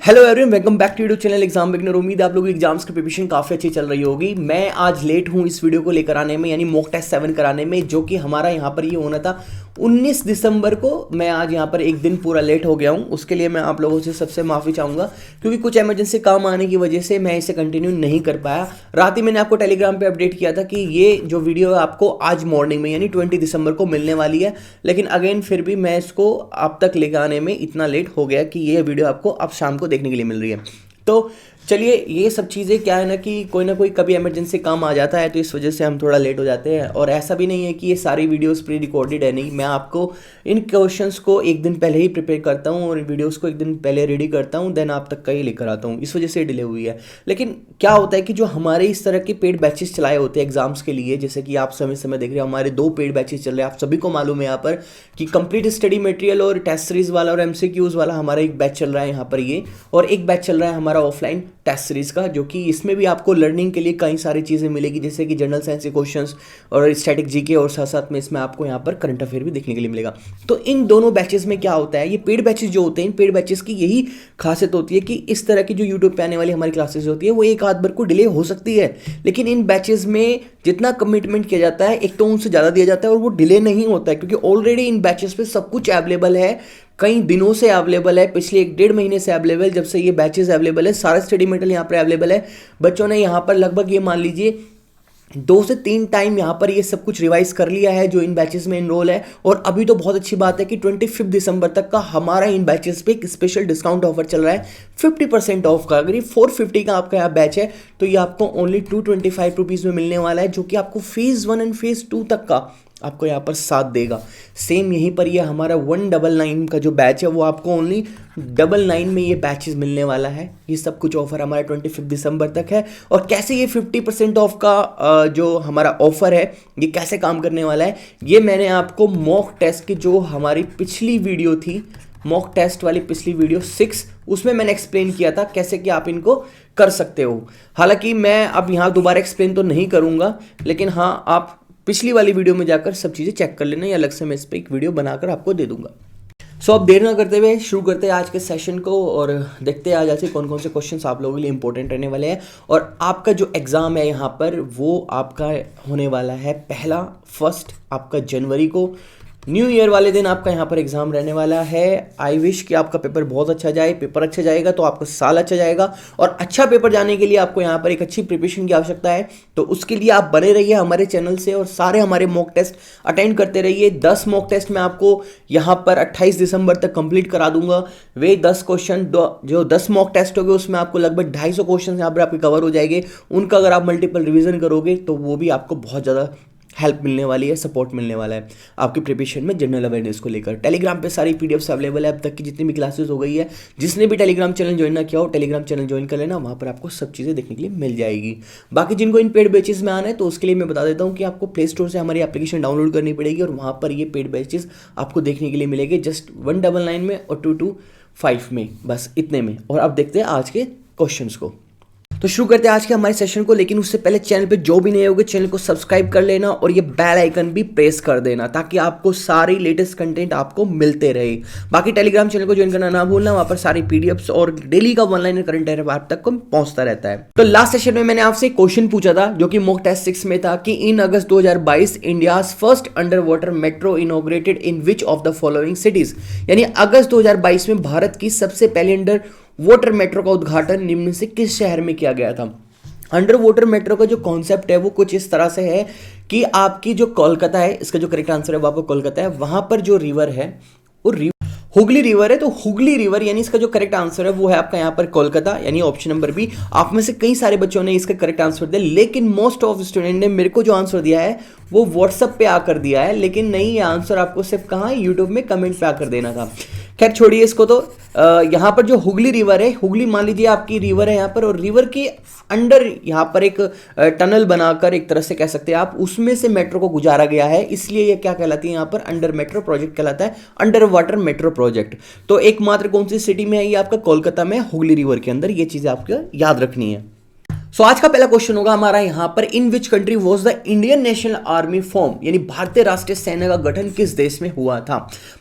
Hello everyone, welcome back to YouTube channel exam beginner. उम्मीद है आप लोगों की एग्जाम्स की प्रिपरेशन काफ़ी अच्छी चल रही होगी। मैं आज लेट हूँ इस वीडियो को लेकर आने में, यानी मॉक टेस्ट 7 कराने में, जो कि हमारा यहाँ पर ये होना था 19 दिसंबर को। मैं आज यहाँ पर एक दिन पूरा लेट हो गया हूँ, उसके लिए मैं आप लोगों से सबसे माफ़ी चाहूँगा, क्योंकि कुछ इमरजेंसी काम आने की वजह से मैं इसे कंटिन्यू नहीं कर पाया। रात ही मैंने आपको टेलीग्राम पर अपडेट किया था कि ये जो वीडियो है आपको आज मॉर्निंग में यानी 20 दिसंबर को मिलने वाली है, लेकिन अगेन फिर भी मैं इसको आप तक लेकर आने में इतना लेट हो गया कि ये वीडियो आपको अब शाम को देखने के लिए मिल रही है। तो चलिए, ये सब चीज़ें क्या है ना कि कोई कभी इमरजेंसी काम आ जाता है, तो इस वजह से हम थोड़ा लेट हो जाते हैं। और ऐसा भी नहीं है कि ये सारी वीडियोस प्री रिकॉर्डेड है, नहीं, मैं आपको इन क्वेश्चंस को एक दिन पहले ही प्रिपेयर करता हूँ और वीडियोस को एक दिन पहले रेडी करता हूँ, देन आप तक का ही लेकर आता हूँ, इस वजह से डिले हुई है। लेकिन क्या होता है कि जो हमारे इस तरह के पेड बैचेस चलाए होते हैं एग्जाम्स के लिए, जैसे कि आप समय समय देख रहे हो हमारे 2 पेड बैचेस चल रहे हैं। आप सभी को मालूम है यहाँ पर कि कंप्लीट स्टडी मटेरियल और टेस्ट सीरीज वाला और MCQs वाला हमारा एक बैच चल रहा है यहाँ पर ये, और एक बैच चल रहा है हमारा ऑफलाइन टेस्ट सीरीज का, जो कि इसमें भी आपको लर्निंग के लिए कई सारी चीज़ें मिलेगी, जैसे कि जनरल साइंस के क्वेश्चंस और स्टैटिक जीके, और साथ साथ में इसमें आपको यहाँ पर करंट अफेयर भी देखने के लिए मिलेगा। तो इन दोनों बैचेस में क्या होता है, ये पेड बैचेस जो होते हैं, इन पेड बैचेस की यही खासियत होती है कि इस तरह की जो यूट्यूब पे आने वाली हमारी क्लासेस होती है वो एक आध बार को डिले हो सकती है, लेकिन इन बैचेस में जितना कमिटमेंट किया जाता है एक तो उनसे ज़्यादा दिया जाता है और वो डिले नहीं होता है, क्योंकि ऑलरेडी इन बैचेस पे सब कुछ अवेलेबल है, कई दिनों से अवेलेबल है, पिछले 1-1.5 महीने से अवेलेबल, जब से ये बैचेस अवेलेबल है, सारा स्टडी मटेरियल यहाँ पर अवेलेबल है। बच्चों ने यहाँ पर लगभग ये मान लीजिए 2 से 3 टाइम यहाँ पर ये सब कुछ रिवाइज कर लिया है जो इन बैचेस में इनरोल है। और अभी तो बहुत अच्छी बात है कि 25 दिसंबर तक का हमारा इन बैचेस पे एक स्पेशल डिस्काउंट ऑफर चल रहा है 50% ऑफ का। अगर ये 450 का आपका यहाँ बैच है तो ये आपको ओनली 225 रुपीज़ में मिलने वाला है, जो कि आपको फेज़ 1 एंड फेज़ 2 तक का आपको यहाँ पर साथ देगा। सेम यहीं पर ये हमारा 199 का जो बैच है वो आपको ओनली 99 में ये बैचेस मिलने वाला है। ये सब कुछ ऑफर हमारा 25 दिसंबर तक है। और कैसे ये 50% ऑफ का जो हमारा ऑफर है ये कैसे काम करने वाला है, ये मैंने आपको मॉक टेस्ट की जो हमारी पिछली वीडियो थी, मॉक टेस्ट वाली पिछली वीडियो 6, उसमें मैंने एक्सप्लेन किया था कैसे कि आप इनको कर सकते हो। हालांकि मैं अब यहाँ दोबारा एक्सप्लेन तो नहीं करूँगा, लेकिन हाँ, आप पिछली वाली वीडियो में जाकर सब चीज़ें चेक कर लेना, या अलग से मैं इस पर एक वीडियो बनाकर आपको दे दूंगा। सो अब देर ना करते हुए शुरू करते हैं आज के सेशन को, और देखते हैं आज ऐसे कौन कौन से क्वेश्चंस आप लोगों के लिए इंपॉर्टेंट रहने वाले हैं। और आपका जो एग्ज़ाम है यहाँ पर वो आपका होने वाला है 1 आपका जनवरी को, न्यू ईयर वाले दिन आपका यहाँ पर एग्जाम रहने वाला है। आई विश कि आपका पेपर बहुत अच्छा जाए। पेपर अच्छा जाएगा तो आपका साल अच्छा जाएगा, और अच्छा पेपर जाने के लिए आपको यहाँ पर एक अच्छी प्रिपरेशन की आवश्यकता है। तो उसके लिए आप बने रहिए हमारे चैनल से और सारे हमारे मॉक टेस्ट अटेंड करते रहिए। 10 मॉक टेस्ट मैं आपको यहाँ पर 28 दिसंबर तक कंप्लीट करा दूंगा। वे 10 क्वेश्चन, जो 10 मॉक टेस्ट हो गए उसमें आपको लगभग 250 क्वेश्चन यहाँ पर आपके कवर हो जाएंगे। उनका अगर आप मल्टीपल रिविजन करोगे तो वो भी आपको बहुत ज़्यादा हेल्प मिलने वाली है, सपोर्ट मिलने वाला है आपकी प्रिपरेशन में जनरल अवेयरनेस को लेकर। टेलीग्राम पे सारी PDFs अवेलेबल है, अब तक की जितनी भी क्लासेस हो गई है। जिसने भी टेलीग्राम चैनल ज्वाइन ना किया हो, टेलीग्राम चैनल ज्वाइन कर लेना, वहाँ पर आपको सब चीज़ें देखने के लिए मिल जाएगी। बाकी जिनको इन पेड बैचेस में आना है तो उसके लिए मैं बता देता हूँ कि आपको प्ले स्टोर से हमारी एप्लीकेशन डाउनलोड करनी पड़ेगी, और वहाँ पर ये पेड बैचेस आपको देखने के लिए मिलेंगे जस्ट 199 में और 225 में, बस इतने में। और अब देखते हैं आज के क्वेश्चन को। तो शुरू करते हैं आज के हमारे सेशन को, लेकिन उससे पहले चैनल पे जो भी नए होंगे चैनल को सब्सक्राइब कर लेना और ये बेल आइकन भी प्रेस कर देना, ताकि आपको सारी लेटेस्ट कंटेंट आपको मिलते रहे। बाकी टेलीग्राम चैनल को ज्वाइन करना ना भूलना, वहां पर सारी PDFs और डेली का ऑनलाइन करंट अफेयर आप तक को पहुंचता रहता है। तो लास्ट सेशन में मैंने आपसे क्वेश्चन पूछा था जो कि मॉक टेस्ट 6 में था कि इन अगस्त 2022 India's first under water metro inaugurated in which of the following cities, यानी अगस्त 2022 में भारत की सबसे पहले अंडर वाटर मेट्रो का उद्घाटन निम्न से किस शहर में किया गया था। अंडर वाटर मेट्रो का जो कॉन्सेप्ट है वो कुछ इस तरह से है कि आपकी जो कोलकाता है, इसका जो करेक्ट आंसर है वो आपको कोलकाता है, वहां पर जो रिवर है वो हुगली रिवर है। तो हुगली रिवर यानी इसका जो करेक्ट आंसर है वो है आपका यहाँ पर कोलकाता, यानी ऑप्शन नंबर बी। आप में से कई सारे बच्चों ने इसका करेक्ट आंसर दिया, लेकिन मोस्ट ऑफ स्टूडेंट ने मेरे को जो आंसर दिया है वो व्हाट्सएप पे आकर दिया है, लेकिन नहीं, ये आंसर आपको सिर्फ कहाँ, यूट्यूब में कमेंट पे आकर देना था। खैर छोड़िए इसको। तो यहाँ पर जो हुगली रिवर है, हुगली मान लीजिए आपकी रिवर है यहाँ पर, और रिवर के अंडर यहाँ पर एक टनल बनाकर, एक तरह से कह सकते हैं आप, उसमें से मेट्रो को गुजारा गया है, इसलिए ये क्या कहलाती है यहाँ पर, अंडर मेट्रो प्रोजेक्ट कहलाता है, अंडर वाटर मेट्रो प्रोजेक्ट। तो एकमात्र कौन सी सिटी में है ये, आपका कोलकाता में, हुगली रिवर के अंदर। ये चीजें आपको याद रखनी है। सो आज का पहला क्वेश्चन होगा हमारा यहां पर, in which country was the Indian National Army form, यानी भारतीय राष्ट्रीय सेना का गठन किस देश में हुआ था।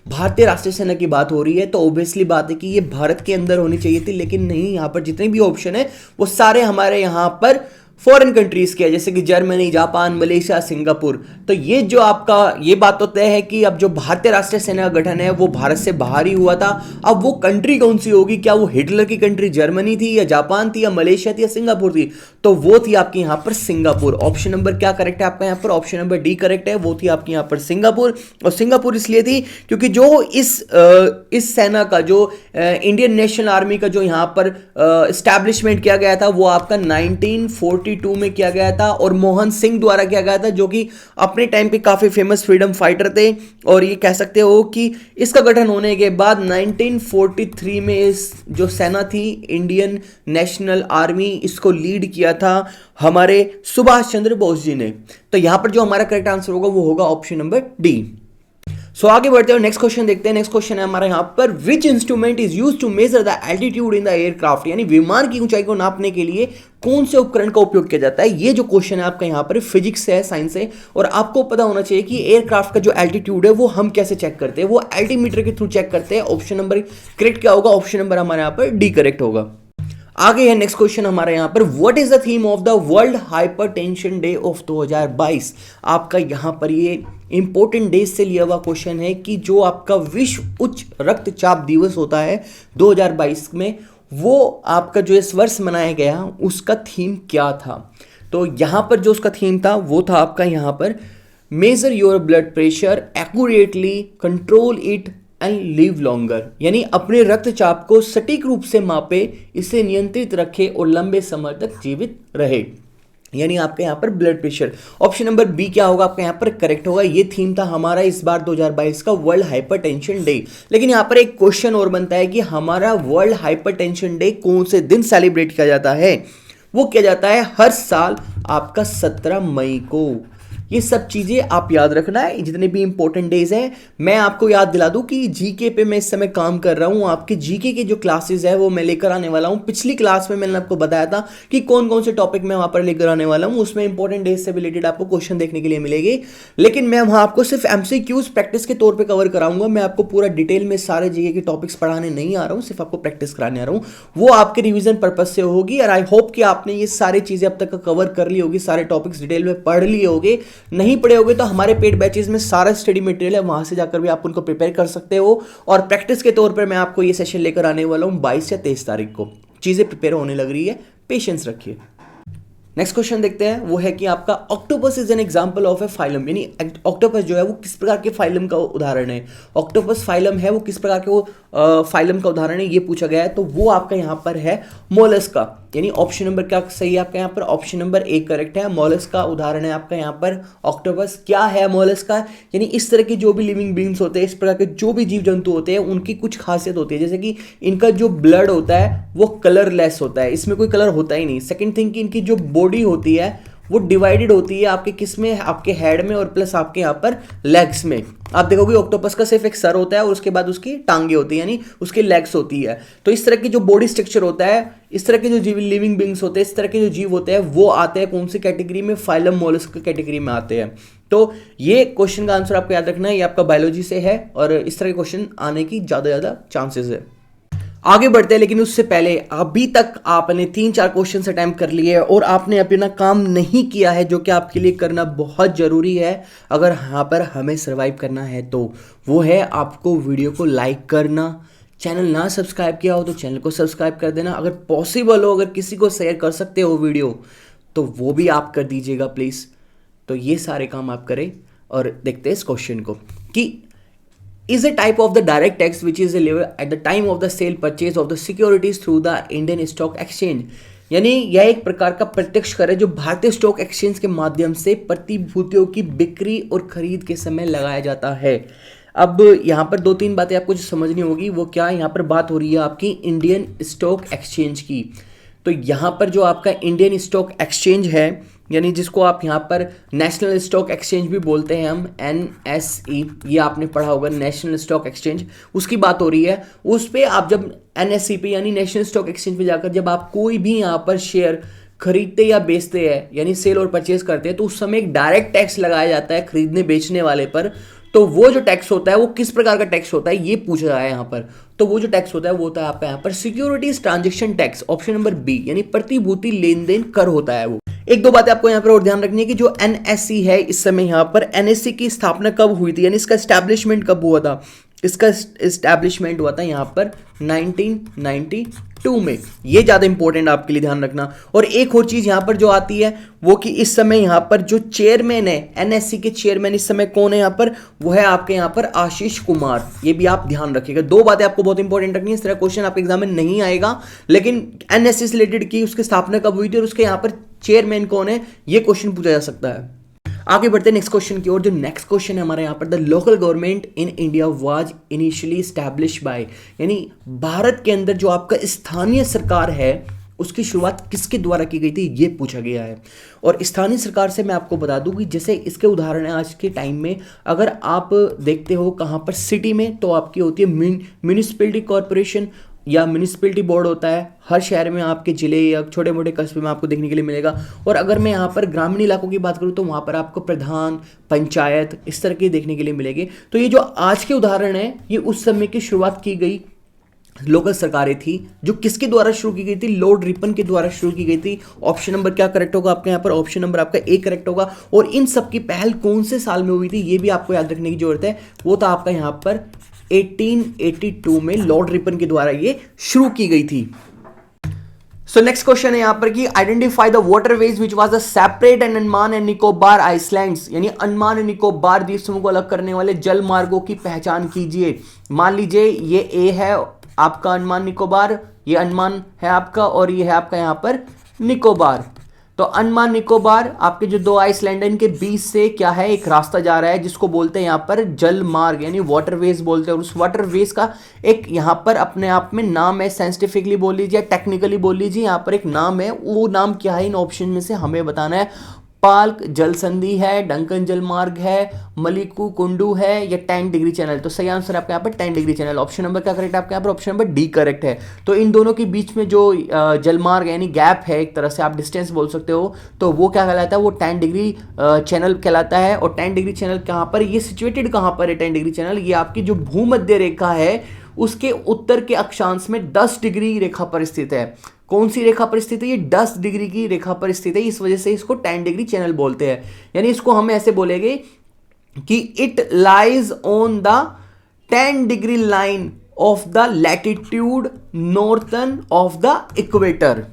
भारतीय राष्ट्रीय सेना की बात हो रही है तो ऑब्वियसली बात है कि ये भारत के अंदर होनी चाहिए थी, लेकिन नहीं, यहां पर जितने भी ऑप्शन है वो सारे हमारे यहां पर फॉरेन कंट्रीज के, जैसे कि जर्मनी, जापान, मलेशिया, सिंगापुर। तो ये जो आपका ये बात तो तय है कि अब जो भारतीय राष्ट्रीय सेना का गठन है वो भारत से बाहर ही हुआ था। अब वो कंट्री कौन सी होगी, क्या वो हिटलर की कंट्री जर्मनी थी या जापान थी या मलेशिया थी या सिंगापुर थी, तो वो थी आपकी यहां पर सिंगापुर। ऑप्शन नंबर क्या करेक्ट है आपका यहां पर, ऑप्शन नंबर डी करेक्ट है, वो थी आपकी यहां पर सिंगापुर। और सिंगापुर इसलिए थी क्योंकि जो इस सेना का, जो इंडियन नेशनल आर्मी का जो यहां पर एस्टैब्लिशमेंट किया गया था वो आपका 1942 में किया गया था, और मोहन सिंह द्वारा किया गया था, जो कि अपने टाइम पे काफी फेमस फ्रीडम फाइटर थे। और ये कह सकते हो कि इसका गठन होने के बाद 1943 में इस जो सेना थी इंडियन नेशनल आर्मी, इसको लीड किया था हमारे सुभाष चंद्र बोस जी ने। तो यहां पर जो हमारा करेक्ट आंसर होगा वो होगा ऑप्शन नंबर डी। सो आगे बढ़ते हैं, नेक्स्ट क्वेश्चन देखते हैं। नेक्स्ट क्वेश्चन है हमारा यहां पर, which instrument is used to measure the altitude in the aircraft, यानी विमान की ऊंचाई को नापने के लिए कौन से उपकरण का उपयोग किया जाता है। ये जो क्वेश्चन है आपका यहां पर फिजिक्स से है, साइंस से, और आपको पता होना चाहिए कि एयरक्राफ्ट का जो एल्टीट्यूड है वो हम कैसे चेक करते हैं, वो एल्टीमीटर के थ्रू चेक करते हैं। ऑप्शन नंबर करेक्ट क्या होगा, ऑप्शन नंबर हमारे यहां पर डी करेक्ट होगा। आगे है नेक्स्ट क्वेश्चन हमारे यहां पर, what is the theme of the world hypertension day of 2022। आपका यहां पर ये इंपॉर्टेंट डे से लिया हुआ क्वेश्चन है कि जो आपका विश्व उच्च रक्तचाप दिवस होता है 2022 में, वो आपका जो इस वर्ष मनाया गया उसका थीम क्या था। तो यहां पर जो उसका थीम था वो था आपका यहां पर, major your blood pressure accurately, control it and live longer, यानी अपने रक्तचाप को सटीक रूप से मापे, इसे नियंत्रित रखे और लंबे समय तक जीवित रहे, यानी आपके यहां पर blood pressure. Option number B क्या होगा आपका यहां पर करेक्ट होगा। ये थीम था हमारा इस बार 2022 का वर्ल्ड हाइपरटेंशन डे। लेकिन यहां पर एक क्वेश्चन और बनता है कि हमारा वर्ल्ड हाइपरटेंशन डे कौन से दिन सेलिब्रेट किया जाता है। वो किया जाता है हर साल आपका 17 मई को। ये सब चीजें आप याद रखना है, जितने भी इंपॉर्टेंट डेज हैं। मैं आपको याद दिला दूं कि जीके पे मैं इस समय काम कर रहा हूं। आपके जीके के जो क्लासेस है वो मैं लेकर आने वाला हूं। पिछली क्लास में मैंने आपको बताया था कि कौन कौन से टॉपिक मैं वहां पर लेकर आने वाला हूं, उसमें इंपॉर्टेंट डेज से रिलेटेड आपको क्वेश्चन देखने के लिए मिलेंगे। लेकिन मैं वहां आपको सिर्फ एमसीक्यूज प्रैक्टिस के तौर पर कवर कराऊंगा। मैं आपको पूरा डिटेल में सारे जीके के टॉपिक्स पढ़ाने नहीं आ रहा हूं, सिर्फ आपको प्रैक्टिस कराने आ रहा हूं। वो आपके रिविजन पर्पज से होगी, और आई होप कि आपने ये सारी चीजें अब तक कवर कर ली होगी, सारे टॉपिक्स डिटेल में पढ़ लिए होंगे। नहीं पढ़े होगे तो हमारे पेड बैचेस में सारा स्टडी मटेरियल है, वहां से जाकर भी आप उनको प्रिपेयर कर सकते हो। और प्रैक्टिस के तौर पर मैं आपको ये सेशन लेकर आने वाला हूं 22 या 23 तारीख को। चीजें प्रिपेयर होने लग रही है, पेशेंस रखिए। नेक्स्ट क्वेश्चन देखते हैं, वो है कि आपका octopus is an example of A phylum, यानी ऑक्टोपस जो है वो किस प्रकार के फाइलम का उदाहरण है। ऑक्टोपस फाइलम है वो किस प्रकार के वो फाइलम का उदाहरण है, ये पूछा गया है। तो वो आपका यहां पर है मोलस्का, यानी ऑप्शन नंबर क्या सही है आपका यहां पर, ऑप्शन नंबर ए करेक्ट है। मोलस्का उदाहरण है आपका यहां पर ऑक्टोपस। क्या है मोलस्का, यानी इस तरह के जो भी लिविंग बींग्स होते हैं, इस प्रकार के जो भी जीव जंतु होते हैं, उनकी कुछ खासियत होती है, जैसे कि इनका जो ब्लड होता है वो कलरलेस होता है, इसमें कोई कलर होता ही नहीं। सेकंड थिंग कि इनकी जो बॉडी होती है वो डिवाइडेड होती है आपके किस में, आपके हेड में और प्लस आपके यहाँ पर लेग्स में। आप देखोगे ऑक्टोपस का सिर्फ एक सर होता है और उसके बाद उसकी टांगे होती है, यानी उसकी लेग्स होती है। तो इस तरह की जो बॉडी स्ट्रक्चर होता है, इस तरह के जो जीव लिविंग बींग्स होते हैं, इस तरह के जो जीव होते हैं, वो आते हैं कौन सी कैटेगरी में, फाइलम मोलस्क कैटेगरी में आते हैं। तो ये क्वेश्चन का आंसर आपको याद रखना है, ये आपका बायोलॉजी से है और इस तरह के क्वेश्चन आने की ज्यादा चांसेस है। आगे बढ़ते हैं, लेकिन उससे पहले अभी तक आपने 3-4 क्वेश्चन अटेम्प्ट कर लिए और आपने अपना काम नहीं किया है, जो कि आपके लिए करना बहुत जरूरी है अगर यहाँ पर हमें सरवाइव करना है। तो वो है आपको वीडियो को लाइक करना, चैनल ना सब्सक्राइब किया हो तो चैनल को सब्सक्राइब कर देना, अगर पॉसिबल हो अगर किसी को शेयर कर सकते हो वीडियो तो वो भी आप कर दीजिएगा प्लीज़। तो ये सारे काम आप करें और देखते हैं इस क्वेश्चन को कि is a type of the direct tax which is levied at the time of the sale purchase of the securities through the Indian Stock Exchange, यानी यह एक प्रकार का प्रत्यक्ष कर है जो भारतीय स्टॉक एक्सचेंज के माध्यम से प्रतिभूतियों की बिक्री और खरीद के समय लगाया जाता है। अब यहाँ पर 2-3 बातें आपको जो समझनी होगी, वो क्या, यहाँ पर बात हो रही है आपकी इंडियन स्टॉक एक्सचेंज की। तो यहाँ पर जो आपका इंडियन स्टॉक एक्सचेंज है, यानी जिसको आप यहाँ पर नेशनल स्टॉक एक्सचेंज भी बोलते हैं हम, NSE, ये आपने पढ़ा होगा नेशनल स्टॉक एक्सचेंज, उसकी बात हो रही है। उस पर आप जब NSE पे यानी नेशनल स्टॉक एक्सचेंज पे जाकर जब आप कोई भी यहाँ पर शेयर खरीदते या बेचते हैं यानी सेल और परचेज करते हैं तो उस समय एक डायरेक्ट टैक्स लगाया जाता है खरीदने बेचने वाले पर। तो वो जो टैक्स होता है वो किस प्रकार का टैक्स होता है ये पूछा रहा है यहाँ पर। तो वो जो टैक्स होता है वो होता है आपका यहाँ पर securities transaction tax, option number B, यानी प्रतिभूति लेन देन कर होता है वो। एक दो बातें आपको यहाँ पर और ध्यान रखनी है कि जो एनएससी है इस समय यहाँ पर एनएससी की स्थापना कब हुई थी यानी इसका एस्टैब्लिशमेंट कब हुआ था। इसका एस्टैब्लिशमेंट हुआ था यहाँ पर 1992 में। ये ज़्यादा इंपॉर्टेंट आपके लिए ध्यान रखना। और एक और चीज़ यहाँ पर जो आती है वो कि इस समय यहाँ पर जो चेयरमैन है एनएससी के चेयरमैन इस समय कौन है यहाँ पर, वो है आपके यहाँ पर आशीष कुमार। ये भी आप ध्यान रखिएगा। दो बातें आपको बहुत इंपॉर्टेंट रखनी है, इस तरह क्वेश्चन आपके एग्जाम में नहीं आएगा, लेकिन एनएससी से रिलेटेड की उसकी स्थापना कब हुई थी और उसके यहाँ पर चेयरमैन कौन है ये क्वेश्चन पूछा जा सकता है। आगे बढ़ते हैं नेक्स्ट क्वेश्चन की ओर। जो नेक्स्ट क्वेश्चन है हमारे यहाँ पर, the local government in India was initially establish bye, यानी भारत के अंदर जो आपका स्थानीय सरकार है उसकी शुरुआत किसके द्वारा की गई थी ये पूछा गया है। और स्थानीय सरकार से मैं आपको बता दूं कि जैसे इसके उदाहरण है आज के टाइम में, अगर आप देखते हो कहाँ पर सिटी में तो आपकी होती है म्यूनिसिपैलिटी कॉरपोरेशन या म्यूनिसिपैलिटी बोर्ड होता है। हर शहर में आपके जिले या छोटे मोटे कस्बे में आपको देखने के लिए मिलेगा। और अगर मैं यहाँ पर ग्रामीण इलाकों की बात करूँ तो वहाँ पर आपको प्रधान, पंचायत इस तरह के देखने के लिए मिलेंगे। तो ये जो आज के उदाहरण है ये उस समय की शुरुआत की गई लोकल सरकारें थी जो किसके द्वारा शुरू की गई थी, लॉर्ड रिपन के द्वारा शुरू की गई थी। ऑप्शन नंबर क्या करेक्ट होगा आपके यहाँ पर, ऑप्शन नंबर आपका ए करेक्ट होगा। और इन सब की पहल कौन से साल में हुई थी ये भी आपको याद रखने की जरूरत है, वो था आपका यहाँ पर 1882 में लॉर्ड रिपन के द्वारा ये शुरू की गई थी। सो नेक्स्ट क्वेश्चन है यहाँ पर कि identify the waterways which was the separate and Andaman and Nicobar islands, यानी अंडमान एंड निकोबार द्वीप समूह को अलग करने वाले जल मार्गों की पहचान कीजिए। मान लीजिए ये ए है आपका अंडमान निकोबार, ये अंडमान है आपका और ये है आपका यहाँ पर निकोबार। तो अंडमान निकोबार आपके जो दो आइसलैंड इनके बीच से क्या है एक रास्ता जा रहा है जिसको बोलते हैं यहाँ पर जल मार्ग यानी वाटरवेज बोलते हैं। और उस वाटरवेज का एक यहाँ पर अपने आप में नाम है, साइंटिफिकली बोल लीजिए, टेक्निकली बोल लीजिए, यहाँ पर एक नाम है। वो नाम क्या है इन ऑप्शन में से हमें बताना है। पाल्क जल संधि है, डंकन जल मार्ग है, मलिकू कुंडू है या 10 डिग्री चैनल। तो सही आंसर आपके यहाँ पर 10 डिग्री चैनल। ऑप्शन नंबर क्या करेक्ट है आपके यहाँ पर, ऑप्शन नंबर डी करेक्ट है। तो इन दोनों के बीच में जो जलमार्ग यानी गैप है, एक तरह से आप डिस्टेंस बोल सकते हो, तो वो क्या कहलाता है, वो 10 डिग्री चैनल कहलाता है। और 10 डिग्री चैनल कहाँ पर, ये सिचुएटेड कहाँ पर है 10 डिग्री चैनल, ये आपकी जो भूमध्य रेखा है उसके उत्तर के अक्षांश में 10 डिग्री रेखा पर स्थित है। कौन सी रेखा पर स्थित है, ये 10 डिग्री की रेखा पर स्थित है, इस वजह से इसको 10 डिग्री चैनल बोलते हैं। यानी इसको हम ऐसे बोलेंगे कि it lies on the 10 degree line of the latitude northern of the equator.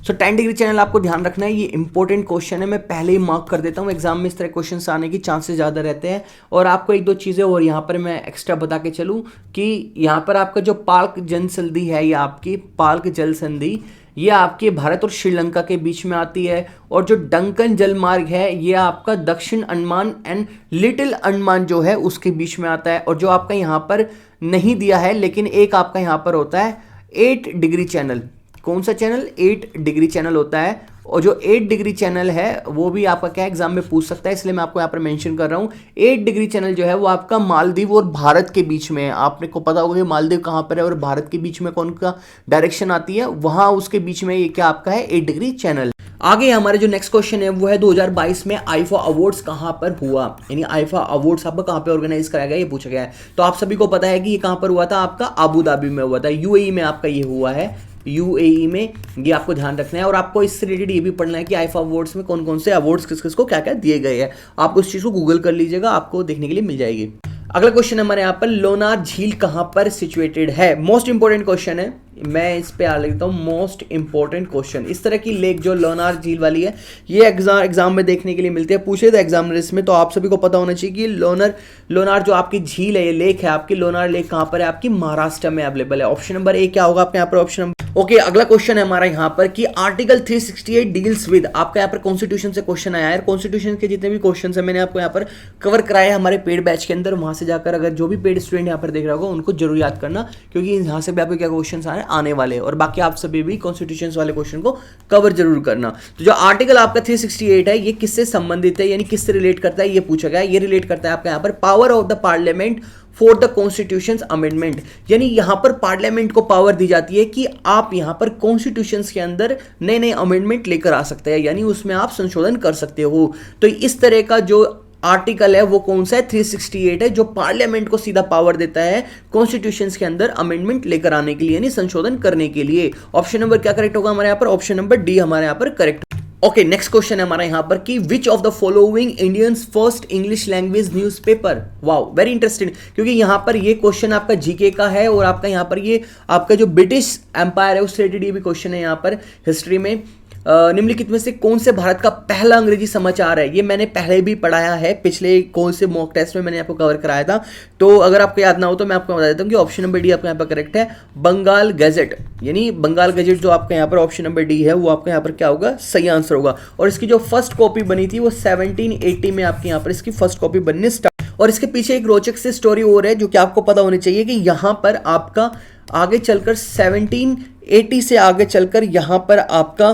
So 10 degree channel आपको ध्यान रखना है, ये इंपॉर्टेंट क्वेश्चन है, मैं पहले ही मार्क कर देता हूँ। एग्जाम में इस तरह क्वेश्चंस आने की चांसेस ज़्यादा रहते हैं। और आपको एक दो चीज़ें और यहाँ पर मैं एक्स्ट्रा बता के चलूँ कि यहाँ पर आपका जो पाल्क जल संधि है, ये आपकी पाल्क जल संधि ये आपके भारत और श्रीलंका के बीच में आती है। और जो डंकन जल मार्ग है ये आपका दक्षिण अंडमान एंड लिटिल अंडमान जो है उसके बीच में आता है। और जो आपका यहाँ पर नहीं दिया है लेकिन एक आपका यहाँ पर होता है 8 डिग्री चैनल। कौन सा चैनल, 8 डिग्री चैनल होता है। और जो 8 डिग्री चैनल है वो भी आपका क्या एग्जाम में पूछ सकता है, इसलिए मैं आपको यहाँ पर मेंशन कर रहा हूँ। 8 डिग्री चैनल जो है वो आपका मालदीव और भारत के बीच में है। आपने को पता होगा कि मालदीव कहाँ पर है और भारत के बीच में कौन का डायरेक्शन आती है, वहाँ उसके बीच में ये क्या आपका है 8 डिग्री चैनल। आगे हमारे जो नेक्स्ट क्वेश्चन है वो है 2022 में आईफा अवार्ड्स कहाँ पर हुआ, यानी आईफा अवार्ड्स आपका कहाँ पे ऑर्गेनाइज कराया गया ये पूछा गया है। तो आप सभी को पता है कि ये कहाँ पर हुआ था, आपका अबू धाबी में हुआ था, यूएई में आपका ये हुआ है, यूएई में। ये आपको ध्यान रखना है। और आपको इससे रिलेटेड ये भी पढ़ना है कि आईफा अवार्ड्स में कौन कौन से अवार्ड्स किस किस को क्या क्या दिए गए हैं। आप उस चीज़ को गूगल कर लीजिएगा, आपको देखने के लिए मिल जाएगी। अगला क्वेश्चन हमारे यहाँ पर लोनार झील कहाँ पर सिचुएटेड है, मोस्ट इंपोर्टेंट क्वेश्चन है, मैं इस पे आ लेता हूँ मोस्ट इंपॉर्टेंट क्वेश्चन। इस तरह की लेक जो लोनार झील वाली है ये एग्जाम में देखने के लिए मिलती है, पूछे थे एग्जामिनर इसमें। तो आप सभी को पता होना चाहिए कि लोनार जो आपकी झील है, ये लेक है आपकी लोनार लेक कहाँ पर है, आपकी महाराष्ट्र में अवेलेबल है। ऑप्शन नंबर ए क्या होगा आपके यहाँ पर, ऑप्शन नंबर ओके। अगला क्वेश्चन है हमारा यहाँ पर कि आर्टिकल 368 डील्स विद, आपका यहाँ पर कॉन्स्टिट्यूशन से क्वेश्चन आया है। कॉन्स्टिट्यूशन के जितने भी क्वेश्चन है मैंने आपको यहाँ पर कवर कराए हैं हमारे पेड बैच के अंदर, वहां से जाकर अगर जो भी पेड स्टूडेंट यहाँ पर देख रहा होगा उनको जरूर याद करना, क्योंकि यहाँ से भी आपको क्या क्वेश्चन आए हमारे आने वाले हैं। और बाकी आप सभी भी कॉन्स्टिट्यूशन वाले क्वेश्चन को कवर जरूर करना। तो जो आर्टिकल आपका 368 है ये किससे संबंधित है, यानी किससे रिलेट करता है, ये पूछा गया है। ये रिलेट करता है आपका यहाँ पर power of the parliament for the constitution amendment, यानी यहां पर पार्लियामेंट को पावर दी जाती है कि आप यहां पर कॉन्स्टिट्यूशन के अंदर नए नए अमेंडमेंट लेकर आ सकते हैं, यानी उसमें आप संशोधन कर सकते हो। तो इस तरह का जो आर्टिकल है वो कौन सा है, 368 है, जो पार्लियामेंट को सीधा पावर देता है कॉन्स्टिट्यूशन के अंदर अमेंडमेंट लेकर आने के लिए, यानी संशोधन करने के लिए। ऑप्शन नंबर क्या करेक्ट होगा हमारे यहाँ पर, ऑप्शन नंबर डी हमारे यहाँ पर करेक्ट। ओके, नेक्स्ट क्वेश्चन है हमारा यहाँ पर कि विच of the following Indians first English language newspaper. Wow, very interesting, क्योंकि यहाँ पर ये क्वेश्चन आपका जीके का है और आपका यहाँ पर ये आपका जो ब्रिटिश एम्पायर है उससे रिलेटेड ये भी क्वेश्चन है यहाँ पर हिस्ट्री में। निम्नलिखित में से कौन से भारत का पहला अंग्रेजी समाचार है, ये मैंने पहले भी पढ़ाया है, पिछले कौन से मॉक टेस्ट में मैंने आपको कवर कराया था। तो अगर आपको याद ना हो तो मैं आपको बता देता हूँ कि ऑप्शन नंबर डी आपका यहाँ पर करेक्ट है, बंगाल गैजेट, यानी बंगाल गैजेट जो आपका यहाँ पर ऑप्शन नंबर डी है वो आपका यहाँ पर क्या होगा, सही आंसर होगा। और इसकी जो फर्स्ट कॉपी बनी थी वो 1780 में आपके यहाँ पर इसकी फर्स्ट कॉपी बनने स्टार्ट। और इसके पीछे एक रोचक सी स्टोरी और है जो कि आपको पता होनी चाहिए कि यहाँ पर आपका आगे चलकर 1780 से आगे चलकर यहाँ पर आपका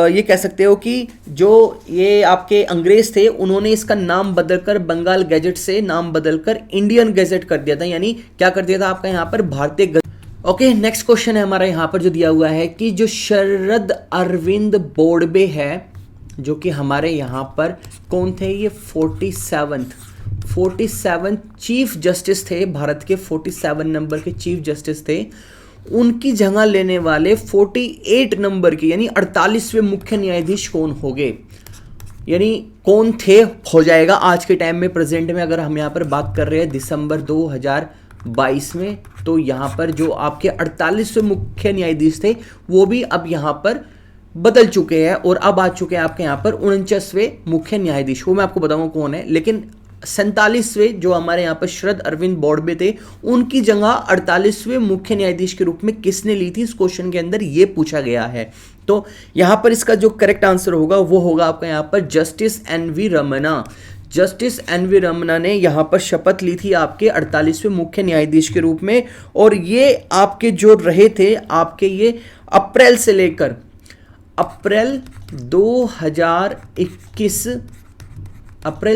ये कह सकते हो कि जो ये आपके अंग्रेज थे उन्होंने इसका नाम बदलकर बंगाल गैजेट से नाम बदलकर इंडियन गैजेट कर दिया था, यानी क्या कर दिया था आपका यहाँ पर भारतीय गैजेट। ओके, नेक्स्ट क्वेश्चन है हमारा यहाँ पर जो दिया हुआ है कि जो शरद अरविंद बोबडे है जो कि हमारे यहाँ पर कौन थे, ये 47 चीफ जस्टिस थे, भारत के 47 नंबर के चीफ जस्टिस थे। उनकी जगह लेने वाले 48 नंबर के यानी 48वें मुख्य न्यायाधीश कौन हो गए, यानी कौन थे हो जाएगा आज के टाइम में, प्रेजेंट में अगर हम यहाँ पर बात कर रहे हैं दिसंबर 2022 में, तो यहाँ पर जो आपके 48वें मुख्य न्यायाधीश थे वो भी अब यहाँ पर बदल चुके हैं और अब आ चुके हैं आपके यहाँ पर 49वें मुख्य न्यायाधीश। वो मैं आपको बताऊंगा कौन है, लेकिन 47वें जो हमारे यहाँ पर शरद अरविंद बोबडे थे उनकी जगह 48वें मुख्य न्यायाधीश के रूप में किसने ली थी, इस क्वेश्चन के अंदर ये पूछा गया है। तो यहाँ पर इसका जो करेक्ट आंसर होगा वो होगा आपका यहाँ पर justice N V. Ramana. Justice N V. Ramana ने यहाँ पर शपथ ली थी आपके 48वें मुख्य न्यायाधीश के रूप में, और ये आपके जो रहे थे आपके ये अप्रैल से लेकर अप्रैल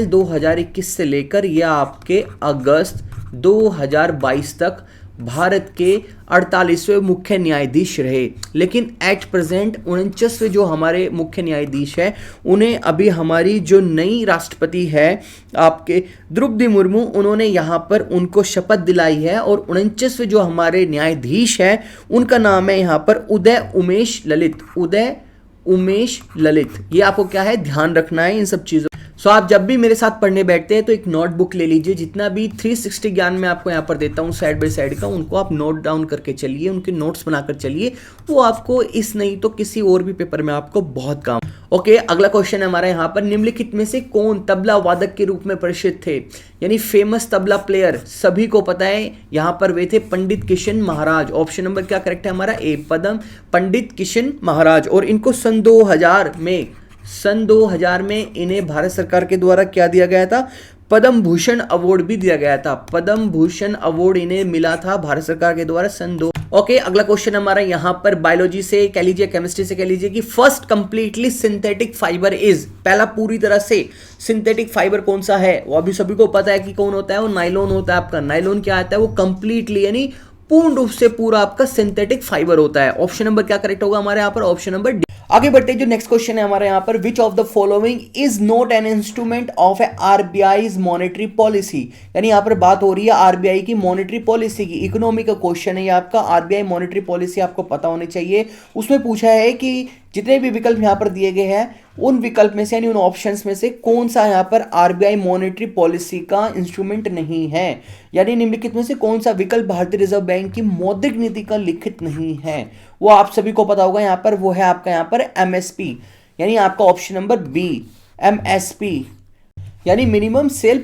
2021 से लेकर या आपके अगस्त 2022 तक भारत के 48वें मुख्य न्यायाधीश रहे। लेकिन एट प्रेजेंट 49वें जो हमारे मुख्य न्यायाधीश है उन्हें अभी हमारी जो नई राष्ट्रपति है आपके द्रौपदी मुर्मू, उन्होंने यहाँ पर उनको शपथ दिलाई है। और 49वें जो हमारे न्यायाधीश है उनका नाम है यहाँ पर उदय उमेश ललित। ये आपको क्या है ध्यान रखना है इन सब चीज़ों। सो आप जब भी मेरे साथ पढ़ने बैठते हैं तो एक नोटबुक ले लीजिए, जितना भी 360 ज्ञान मैं आपको यहाँ पर देता हूँ साइड बाय साइड का, उनको आप नोट डाउन करके चलिए, उनके नोट्स बनाकर चलिए, वो आपको इस नहीं तो किसी और भी पेपर में आपको बहुत काम। ओके, अगला क्वेश्चन है हमारा यहाँ पर निम्नलिखित में से कौन तबला वादक के रूप में प्रसिद्ध थे, यानी फेमस तबला प्लेयर सभी को पता है यहाँ पर वे थे पंडित किशन महाराज। ऑप्शन नंबर क्या करेक्ट है हमारा, ए पंडित किशन महाराज। और इनको सन 2000 में इन्हें भारत सरकार के द्वारा क्या दिया गया था, पद्म भूषण अवार्ड भी दिया गया था। पद्म भूषण अवार्ड इन्हें मिला था भारत सरकार के द्वारा सन 2। ओके, अगला क्वेश्चन हमारा यहाँ पर बायोलॉजी से कह लीजिए, केमिस्ट्री से कह लीजिए कि first completely synthetic fibre is, पहला पूरी तरह से सिंथेटिक फाइबर कौन सा है, वो अभी सभी को पता है कि कौन होता है, वो नाइलॉन होता है आपका। नाइलॉन क्या आता है, वो कंप्लीटली यानी पूर्ण रूप से पूरा आपका सिंथेटिक फाइबर होता है। ऑप्शन नंबर क्या करेक्ट होगा हमारे यहाँ पर, ऑप्शन नंबर डी। आगे बढ़ते हैं, जो नेक्स्ट क्वेश्चन है हमारे यहाँ पर, which of the following is not an instrument of a RBI's monetary policy, यानी यहाँ पर बात हो रही है आरबीआई की मॉनेटरी पॉलिसी की। इकोनॉमी का क्वेश्चन है ये आपका, आरबीआई मॉनेटरी पॉलिसी आपको पता होनी चाहिए। उसमें पूछा है कि जितने भी विकल्प यहाँ पर दिए गए हैं उन विकल्प में से यानी उन ऑप्शंस में से कौन सा यहाँ पर आरबीआई मॉनेटरी पॉलिसी का इंस्ट्रूमेंट नहीं है, यानी निम्नलिखित में से कौन सा विकल्प भारतीय रिजर्व बैंक की मौद्रिक नीति का लिखित नहीं है। वो आप सभी को पता होगा यहाँ पर, वो है आपका यहाँ पर एमएसपी, यानी आपका ऑप्शन नंबर बी एमएसपी, यानी मिनिमम सेल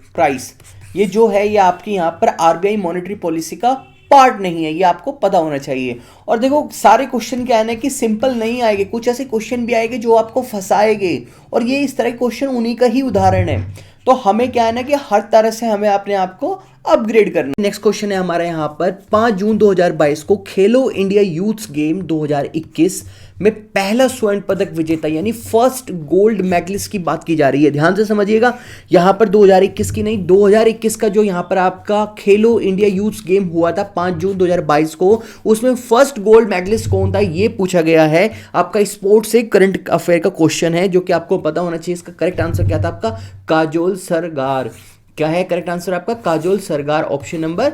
प्राइस। ये जो है ये आपकी यहाँ पर आरबीआई मॉनेटरी पॉलिसी का पार्ट नहीं है, ये आपको पता होना चाहिए। और देखो सारे क्वेश्चन क्या है ना कि सिंपल नहीं आएंगे, कुछ ऐसे क्वेश्चन भी आएंगे जो आपको फंसाएंगे, और ये इस तरह के क्वेश्चन उन्हीं का ही उदाहरण है। तो हमें क्या है ना कि हर तरह से हमें अपने आप को अपग्रेड करना। नेक्स्ट क्वेश्चन है हमारा यहाँ पर 5 जून 2022 को खेलो इंडिया यूथ गेम 2021 में पहला स्वर्ण पदक विजेता यानी फर्स्ट गोल्ड मेडलिस्ट की बात की जा रही है। ध्यान से समझिएगा, यहां पर 2021 की नहीं, 2021 का जो यहां पर आपका खेलो इंडिया यूथ गेम हुआ था 5 जून 2022 को, उसमें फर्स्ट गोल्ड मेडलिस्ट कौन था ये पूछा गया है। आपका स्पोर्ट्स से करंट अफेयर का क्वेश्चन है जो कि आपको पता होना चाहिए। इसका करेक्ट आंसर क्या था आपका? काजोल सरगार। क्या है करेक्ट आंसर आपका? Kajol Sargar, option number.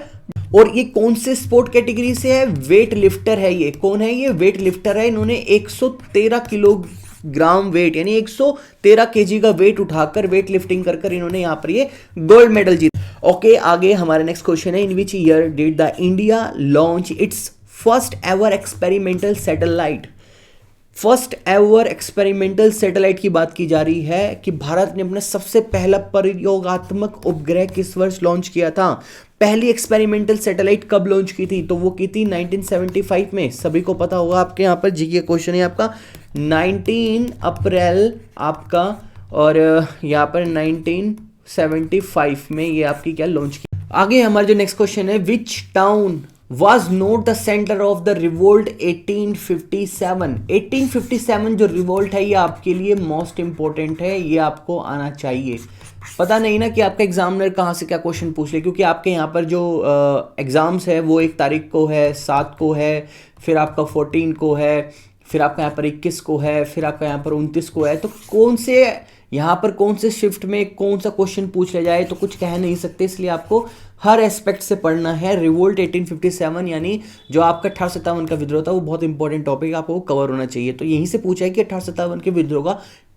और ये कौन से स्पोर्ट कैटेगरी से है? वेट लिफ्टर है। ये कौन है? ये वेट लिफ्टर है। इन्होंने 113 किलोग्राम वेट यानी 113 केजी का वेट उठाकर वेट लिफ्टिंग कर इन्होंने यहाँ पर ये गोल्ड मेडल जीता। ओके, आगे हमारा नेक्स्ट क्वेश्चन है, in which year did the India launch its first ever experimental satellite? First ever experimental satellite की बात की जा रही है कि भारत ने अपना सबसे पहला प्रयोगात्मक उपग्रह किस वर्ष लॉन्च किया था? पहली एक्सपेरिमेंटल सैटेलाइट कब लॉन्च की थी? तो वो की थी 1975 में। सभी को पता होगा, आपके यहाँ पर जीके क्वेश्चन है आपका 19 अप्रैल आपका, और यहाँ पर 1975 में ये आपकी क्या लॉन्च की। आगे हमारा जो नेक्स्ट क्वेश्चन है, विच town was not the center of the revolt 1857? 1857 जो रिवोल्ट है ये आपके लिए मोस्ट इंपॉर्टेंट है, ये आपको आना चाहिए। पता नहीं ना कि आपका एग्जामिनर कहाँ से क्या क्वेश्चन पूछ ले, क्योंकि आपके यहाँ पर जो एग्जाम्स है वो 1 तारीख को है, 7 को है, फिर आपका 14 को है, फिर आपका यहाँ पर 21 को है, फिर आपका यहाँ पर 29 को है। तो कौन से यहाँ पर कौन से शिफ्ट में कौन सा क्वेश्चन पूछ लिया जाए तो कुछ कह नहीं सकते, इसलिए आपको हर एस्पेक्ट से पढ़ना है। रिवोल्ट 1857 यानी जो आपका 1857 का विद्रोह था वो बहुत इंपॉर्टेंट टॉपिक, आपको कवर होना चाहिए। तो यहीं से पूछा है कि 1857 के विद्रोह का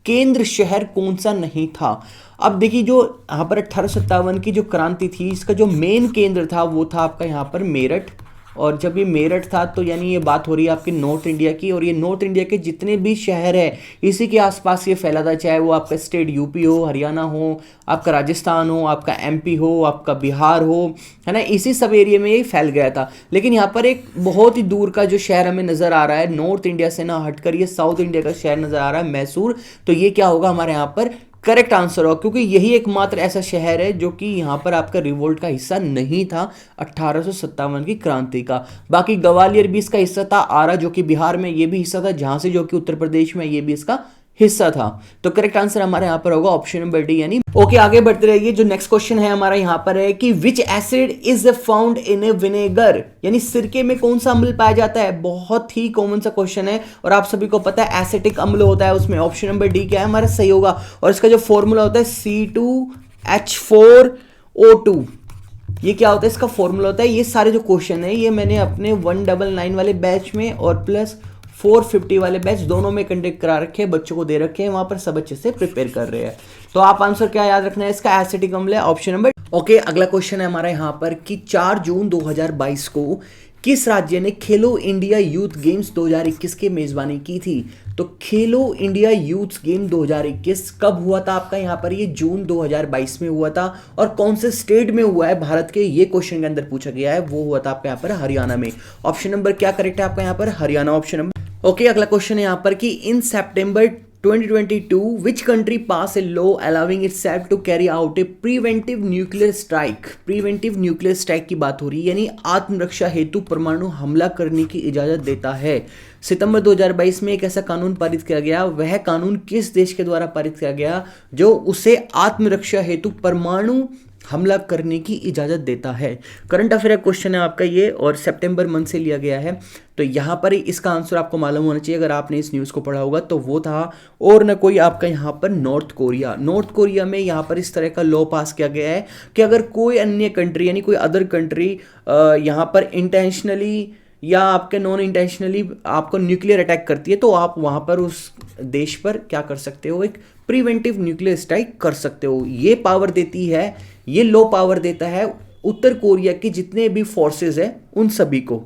केंद्र शहर कौन सा नहीं था। अब देखिए, जो यहाँ पर 1857 की जो क्रांति थी, इसका जो मेन केंद्र था वो था आपका यहाँ पर मेरठ। और जब ये मेरठ था तो यानी ये बात हो रही है आपके नॉर्थ इंडिया की, और ये नॉर्थ इंडिया के जितने भी शहर है इसी के आसपास ये फैला था, चाहे वो आपका स्टेट यूपी हो, हरियाणा हो, आपका राजस्थान हो, आपका एमपी हो, आपका बिहार हो, है ना, इसी सब एरिया में ये फैल गया था। लेकिन यहाँ पर एक बहुत ही दूर का जो शहर हमें नजर आ रहा है, नॉर्थ इंडिया से ना हटकर ये साउथ इंडिया का शहर नजर आ रहा है, मैसूर। तो ये क्या होगा हमारे यहाँ पर करेक्ट आंसर हो, क्योंकि यही एकमात्र ऐसा शहर है जो कि यहाँ पर आपका रिवोल्ट का हिस्सा नहीं था 1857 की क्रांति का। बाकी ग्वालियर भी इसका हिस्सा था, आरा जो कि बिहार में ये भी हिस्सा था, झांसी जो कि उत्तर प्रदेश में ये भी इसका हिस्सा था। तो करेक्ट आंसर हमारे यहाँ पर होगा ऑप्शन नंबर डी यानी। ओके, आगे बढ़ते रहिए। जो नेक्स्ट क्वेश्चन है हमारा यहाँ पर है कि विच acid is found in A vinegar, यानी सिरके में कौन सा अम्ल पाया जाता है? बहुत ही कॉमन सा क्वेश्चन है और आप सभी को पता है एसिटिक अम्ल होता है उसमें। ऑप्शन नंबर डी क्या है हमारा? सही होगा। और इसका जो फॉर्मूला होता है C2H4O2, ये क्या होता है? इसका फॉर्मूला होता है। ये सारे जो क्वेश्चन है ये मैंने अपने 199 वाले बैच में और प्लस 450 वाले बैच दोनों में कंडक्ट करा रखे हैं, बच्चों को दे रखे हैं, वहां पर सब अच्छे से प्रिपेयर कर रहे हैं। तो आप आंसर क्या याद रखना है इसका? एसिटिक अम्ल है, ऑप्शन नंबर। ओके, अगला क्वेश्चन है हमारा यहाँ पर कि 4 जून 2022 को किस राज्य ने खेलो इंडिया यूथ गेम्स 2021 की मेजबानी की थी? तो खेलो इंडिया यूथ गेम 2021 कब हुआ था आपका यहाँ पर? ये जून 2022 में हुआ था। और कौन से स्टेट में हुआ है भारत के, ये क्वेश्चन के अंदर पूछा गया है। वो हुआ था आपका यहाँ पर हरियाणा में। ऑप्शन नंबर क्या करेक्ट है आपका यहाँ पर? Haryana, option number. ओके, अगला क्वेश्चन है यहाँ पर कि इन सितंबर 2022 which country pass a law allowing itself to carry out a preventive nuclear strike? Preventive nuclear strike की बात हो रही है, यानी आत्मरक्षा हेतु परमाणु हमला करने की इजाजत देता है। सितंबर 2022 में एक ऐसा कानून पारित किया गया। वह कानून किस देश के द्वारा पारित किया गया जो उसे आत्मरक्षा हेतु परमाणु हमला करने की इजाजत देता है? करंट अफेयर क्वेश्चन है आपका ये, और सितंबर मंथ से लिया गया है। तो यहाँ पर इसका आंसर आपको मालूम होना चाहिए अगर आपने इस न्यूज़ को पढ़ा होगा। तो वो था और न कोई आपका यहाँ पर नॉर्थ कोरिया। नॉर्थ कोरिया में यहाँ पर इस तरह का लॉ पास किया गया है कि अगर कोई अन्य कंट्री यानी कोई अदर कंट्री यहाँ पर इंटेंशनली या आपके नॉन इंटेंशनली आपको न्यूक्लियर अटैक करती है तो आप वहाँ पर उस देश पर क्या कर सकते हो? एक प्रिवेंटिव न्यूक्लियर स्ट्राइक कर सकते हो। ये पावर देती है, ये लो पावर देता है उत्तर कोरिया के जितने भी फोर्सेस है उन सभी को।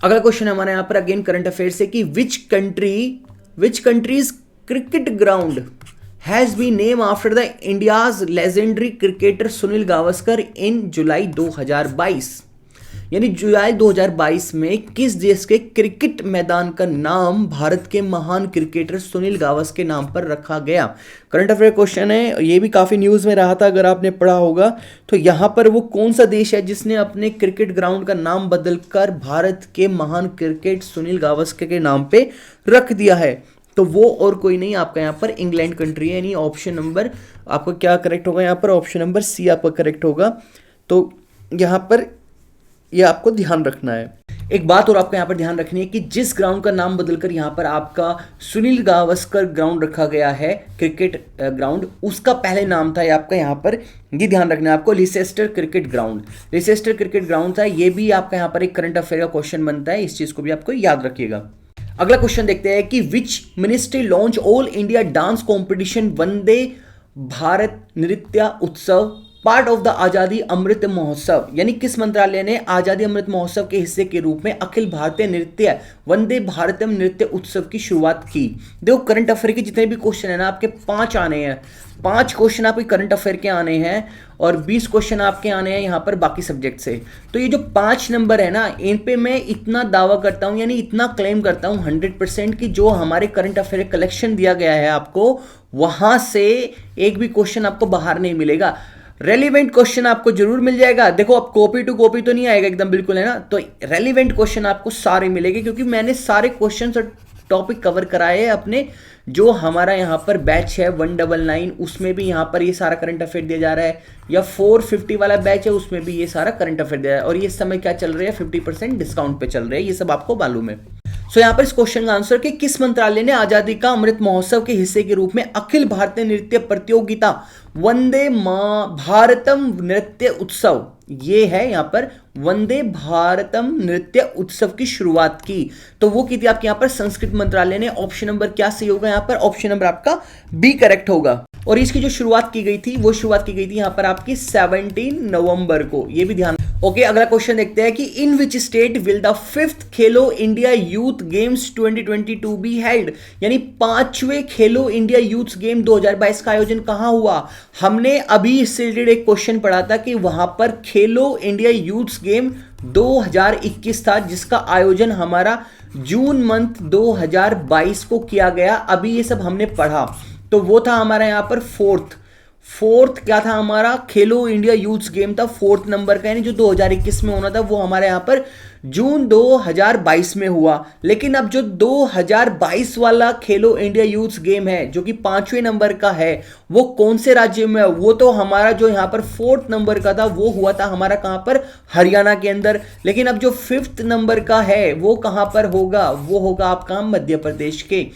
अगला क्वेश्चन हमारे यहाँ पर अगेन करंट अफेयर से कि which country's cricket ground has been name after the India's legendary cricketer Sunil Gavaskar in July 2022? यानी जुलाई 2022 में किस देश के क्रिकेट मैदान का नाम भारत के महान क्रिकेटर सुनील गावस्कर के नाम पर रखा गया? करंट अफेयर क्वेश्चन है, ये भी काफी न्यूज में रहा था, अगर आपने पढ़ा होगा तो यहां पर वो कौन सा देश है जिसने अपने क्रिकेट ग्राउंड का नाम बदलकर भारत के महान क्रिकेट सुनील गावस्कर के नाम पे रख दिया है? तो वो और कोई नहीं, आपका यहाँ पर इंग्लैंड कंट्री है। यानी ऑप्शन नंबर आपका क्या करेक्ट होगा? यहाँ पर ऑप्शन नंबर सी आपका करेक्ट होगा। तो यहाँ पर ये आपको ध्यान रखना है। एक बात और आपको यहाँ पर ध्यान रखनी है कि जिस ग्राउंड का नाम बदलकर यहाँ पर आपका सुनील गावस्कर ग्राउंड रखा गया है, क्रिकेट ग्राउंड, उसका पहले नाम था आपका यहाँ पर, ये ध्यान रखना है आपको, Leicester cricket ground. Leicester cricket ground था, ये भी आपका यहाँ पर एक करंट अफेयर का क्वेश्चन बनता है, इस चीज को भी आपको याद रखिएगा। अगला क्वेश्चन देखते हैं कि which ministry launch All India dance competition Vande Bharat Nritya Utsav part of the आजादी अमृत महोत्सव? यानी किस मंत्रालय ने आजादी अमृत महोत्सव के हिस्से के रूप में अखिल भारतीय नृत्य वंदे भारतम नृत्य उत्सव की शुरुआत की? देखो करंट अफेयर के जितने भी क्वेश्चन है ना, आपके 5 आने हैं, 5 क्वेश्चन आपके करंट अफेयर के आने हैं और 20 क्वेश्चन आपके आने हैं यहाँ पर बाकी सब्जेक्ट से। तो ये जो 5 नंबर है ना, इन पे मैं इतना दावा करता हूँ, यानी इतना क्लेम करता हूँ 100% कि जो हमारे करंट अफेयर कलेक्शन दिया गया है आपको, वहां से एक भी क्वेश्चन आपको बाहर नहीं मिलेगा। रेलिवेंट क्वेश्चन आपको जरूर मिल जाएगा। देखो अब कॉपी टू कॉपी तो नहीं आएगा एकदम बिल्कुल, है ना, तो रेलिवेंट क्वेश्चन आपको सारे मिलेंगे क्योंकि मैंने सारे क्वेश्चन और टॉपिक कवर कराए हैं अपने जो हमारा यहाँ पर बैच है 199, उसमें भी यहाँ पर ये सारा करंट अफेयर दिया जा रहा है, या 450 वाला बैच है उसमें भी ये सारा करंट अफेयर दिया है। और ये समय क्या चल रहा है, 50% डिस्काउंट पे चल रहा है, ये सब आपको मालूम है। सो यहाँ पर इस क्वेश्चन का आंसर कि किस मंत्रालय ने आजादी का अमृत महोत्सव के हिस्से के रूप में अखिल भारतीय नृत्य प्रतियोगिता वंदे भारतम नृत्य उत्सव, ये है यहाँ पर वंदे भारतम नृत्य उत्सव की शुरुआत की? तो वो की थी आपके यहाँ पर संस्कृत मंत्रालय ने। ऑप्शन नंबर क्या सही होगा? यहाँ पर ऑप्शन नंबर आपका बी करेक्ट होगा। और इसकी जो शुरुआत की गई थी वो शुरुआत की गई थी यहाँ पर आपकी 17 नवंबर को, ये भी ध्यान। ओके, अगला क्वेश्चन देखते हैं कि in which state will the 5th Khelo India youth games 2022 be held? यानी 5वें खेलो इंडिया यूथ गेम 2022 का आयोजन कहां हुआ? हमने अभी इससे रिलेटेड एक क्वेश्चन पढ़ा था कि वहां पर खेलो इंडिया यूथ गेम 2021 था जिसका आयोजन हमारा जून मंथ 2022 को किया गया। अभी ये सब हमने पढ़ा, तो वो था हमारा यहाँ पर फोर्थ क्या था हमारा, खेलो इंडिया यूथ गेम था 4th नंबर का, यानी जो 2021 में होना था वो हमारे यहाँ पर जून 2022 में हुआ। लेकिन अब जो 2022 वाला खेलो इंडिया यूथ गेम है जो कि 5वें नंबर का है, वो कौन से राज्य में है? वो तो हमारा जो यहाँ पर 4th नंबर का था वो हुआ था हमारा कहां पर, हरियाणा के अंदर। लेकिन अब जो 5th नंबर का है वो कहां पर होगा? वो होगा आपका मध्य प्रदेश के,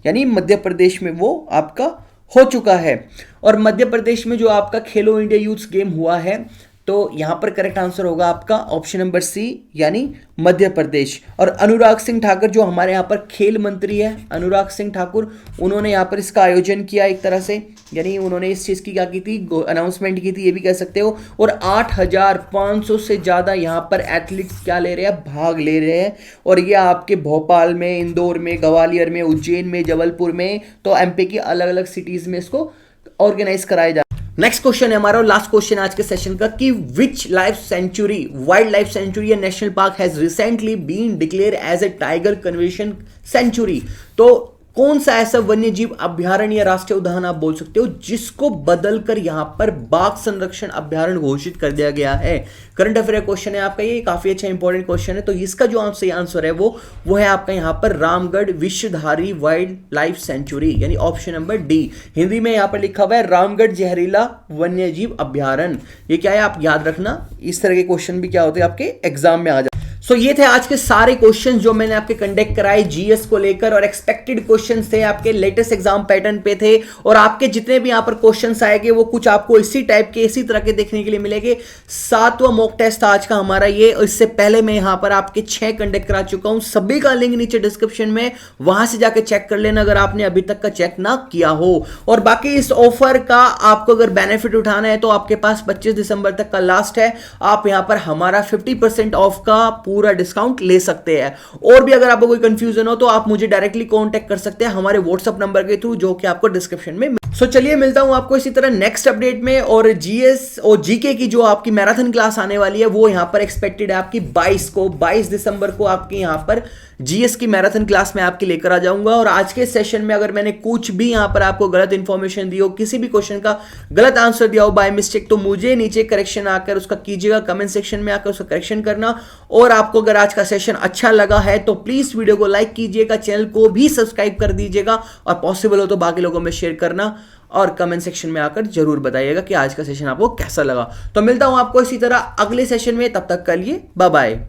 यानी मध्य प्रदेश में वो आपका हो चुका है। और मध्य प्रदेश में जो आपका खेलो इंडिया यूथ गेम हुआ है, तो यहां पर करेक्ट आंसर होगा आपका ऑप्शन नंबर सी, यानी मध्य प्रदेश। और अनुराग सिंह ठाकुर जो हमारे यहाँ पर खेल मंत्री है, अनुराग सिंह ठाकुर, उन्होंने यहाँ पर इसका आयोजन किया एक तरह से, यानी उन्होंने इस चीज़ की क्या की थी, अनाउंसमेंट की थी, ये भी कह सकते हो। और 8500 से ज़्यादा यहाँ पर एथलीट्स क्या ले रहे हैं, भाग ले रहे हैं। और ये आपके भोपाल में, इंदौर में, ग्वालियर में, उज्जैन में, जबलपुर में, तो एमपी की अलग अलग सिटीज़ में इसको ऑर्गेनाइज कराया जा। नेक्स्ट क्वेश्चन है हमारा लास्ट क्वेश्चन आज के सेशन का कि which life sanctuary, wild life sanctuary या national park has recently been declare as a tiger conservation sanctuary? तो कौन सा ऐसा वन्य जीव अभ्यारण्य या राष्ट्रीय उद्यान आप बोल सकते हो जिसको बदलकर यहां पर बाघ संरक्षण अभ्यारण्य घोषित कर दिया गया है? करंट अफेयर क्वेश्चन है आपका, ये काफी अच्छा इंपॉर्टेंट क्वेश्चन है। तो इसका जो सही आंसर है वो है आपका यहां पर Ramgarh Vishdhari wild life century, यानी ऑप्शन नंबर डी। हिंदी में यहां पर लिखा हुआ है रामगढ़ जहरीला वन्य जीव अभ्यारण्य। ये क्या है आप याद रखना, इस तरह के क्वेश्चन भी क्या होते हैं आपके एग्जाम में आ जाते। सो ये थे आज के सारे क्वेश्चंस जो मैंने आपके कंडक्ट कराए जीएस को लेकर, और एक्सपेक्टेड क्वेश्चंस थे आपके लेटेस्ट एग्जाम पैटर्न पे थे। और आपके जितने भी यहां पर क्वेश्चंस आएंगे वो कुछ आपको इसी टाइप के, इसी तरह के देखने के लिए मिलेंगे। 7वां मॉक टेस्ट था आज का हमारा ये, और इससे पहले मैं यहां पर आपके 6 कंडक्ट करा चुका हूं। सभी का लिंक नीचे डिस्क्रिप्शन में, वहां से जाकर चेक कर लेना अगर आपने अभी तक का चेक ना किया हो। और बाकी इस ऑफर का आपको अगर बेनिफिट उठाना है तो आपके पास 25 दिसंबर तक का लास्ट है। आप यहां पर हमारा 50% ऑफ का पूरा डिस्काउंट ले सकते हैं। और भी अगर आपको कोई कंफ्यूजन हो तो आप मुझे डायरेक्टली कांटेक्ट कर सकते हैं हमारे व्हाट्सएप नंबर के थ्रू, जो कि आपको डिस्क्रिप्शन में सो चलिए मिलता हूं आपको इसी तरह नेक्स्ट अपडेट में। और जीएस और जीके की जो आपकी मैराथन क्लास आने वाली है वो यहां पर एक्सपेक्टेड है आपकी 22 दिसंबर को आपकी यहां पर जीएस की मैराथन क्लास में आपके लेकर आ जाऊंगा। और आज के सेशन में अगर मैंने कुछ भी यहां पर आपको गलत इंफॉर्मेशन दी हो, किसी भी क्वेश्चन का गलत आंसर दिया हो बाय मिस्टेक, तो मुझे नीचे करेक्शन आकर उसका कीजिएगा, कमेंट सेक्शन में आकर उसका करेक्शन करना। और आपको अगर आज का सेशन अच्छा लगा है तो प्लीज वीडियो को लाइक कीजिएगा, चैनल को भी सब्सक्राइब कर दीजिएगा और पॉसिबल हो तो बाकी लोगों में शेयर करना। और कमेंट सेक्शन में आकर जरूर बताइएगा कि आज का सेशन आपको कैसा लगा। तो मिलता हूं आपको इसी तरह अगले सेशन में, तब तक के लिए बाय बाय।